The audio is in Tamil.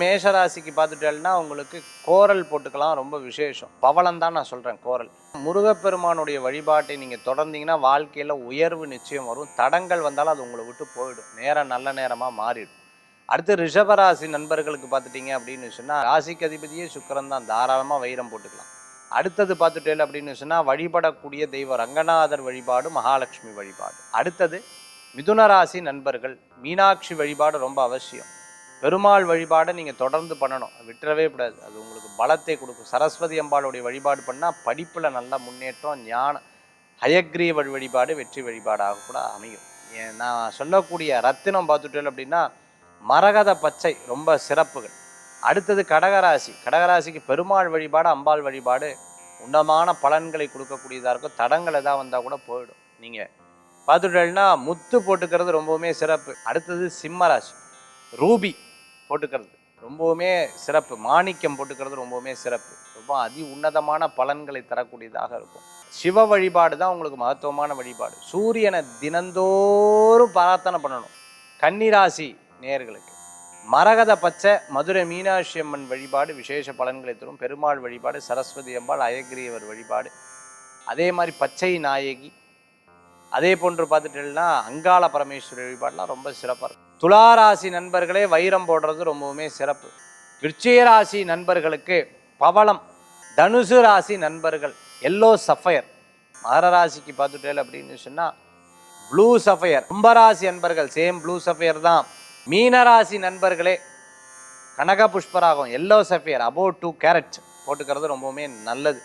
மேஷ ராசிக்கு பார்த்துட்டேன்னா உங்களுக்கு கோரல் போட்டுக்கலாம், ரொம்ப விசேஷம். பவளம் தான் நான் சொல்கிறேன், கோரல். முருகப்பெருமானுடைய வழிபாட்டை நீங்கள் தொடர்ந்தீங்கன்னா வாழ்க்கையில் உயர்வு நிச்சயம் வரும். தடங்கள் வந்தாலும் அது உங்களை விட்டு போயிடும், நேரம் நல்ல நேரமாக மாறிடும். அடுத்து ரிஷபராசி நண்பர்களுக்கு பார்த்துட்டிங்க அப்படின்னு சொன்னால் ராசிக்கு அதிபதியே சுக்கிரன் தான், தாராளமாக வைரம் போட்டுக்கலாம். அடுத்தது பார்த்துட்டேன் அப்படின்னு சொன்னால் வழிபடக்கூடிய தெய்வம் ரங்கநாதர் வழிபாடு, மகாலட்சுமி வழிபாடு. அடுத்தது மிதுன ராசி நண்பர்கள் மீனாட்சி வழிபாடு ரொம்ப அவசியம். பெருமாள் வழிபாடை நீங்கள் தொடர்ந்து பண்ணணும், விட்டுறவே கூடாது, அது உங்களுக்கு பலத்தை கொடுக்கும். சரஸ்வதி அம்பாளுடைய வழிபாடு பண்ணால் படிப்பில் நல்ல முன்னேற்றம், ஞான ஹயக்ரீவ வழிபாடு வெற்றி வழிபாடாக கூட அமையும். நான் சொல்லக்கூடிய ரத்தினம் பார்த்துட்டேன் அப்படின்னா மரகத பச்சை ரொம்ப சிறப்புகள். அடுத்தது கடகராசி. கடகராசிக்கு பெருமாள் வழிபாடு, அம்பாள் வழிபாடு உன்னதமான பலன்களை கொடுக்கக்கூடியதாக இருக்கும். தடங்கள் எதாவது வந்தால் கூட போயிடும். நீங்கள் பார்த்துட்டேன்னா முத்து போட்டுக்கிறது ரொம்பவுமே சிறப்பு. அடுத்தது சிம்மராசி. ரூபி போட்டுக்கிறது ரொம்பவுமே சிறப்பு. மாணிக்கம் போட்டுக்கிறது ரொம்பவுமே சிறப்பு. ரொம்ப அதி உன்னதமான பலன்களை தரக்கூடியதாக இருக்கும். சிவ வழிபாடு தான் உங்களுக்கு மகத்துவமான வழிபாடு. சூரியனை தினந்தோறும் பிரார்த்தனை பண்ணணும். கன்னிராசி நேயர்களுக்கு மரகத பச்சை மதுரை மீனாட்சி அம்மன் வழிபாடு விசேஷ பலன்களை தரும். பெருமாள் வழிபாடு, சரஸ்வதி அம்பாள், அயக்ரீவர் வழிபாடு, அதே மாதிரி பச்சை நாயகி, அதே போன்று பார்த்துட்டேன்னா அங்காள பரமேஸ்வரி வழிபாடுலாம் ரொம்ப சிறப்பாக இருக்கும். துளாராசி நண்பர்களே வைரம் போடுறது ரொம்பவுமே சிறப்பு. விருச்சிக ராசி நண்பர்களுக்கு பவளம். தனுசு ராசி நண்பர்கள் எல்லோ சஃபயர். மகர ராசிக்கு பார்த்துட்டேன் அப்படின்னு சொன்னால் ப்ளூ சஃபயர். கும்பராசி நண்பர்கள் சேம் ப்ளூ சஃபயர் தான். மீனராசி நண்பர்களே கனக புஷ்பராகம் எல்லோ சஃபயர் அபோவ் 2 கேரட் போட்டுக்கிறது ரொம்பவுமே நல்லது.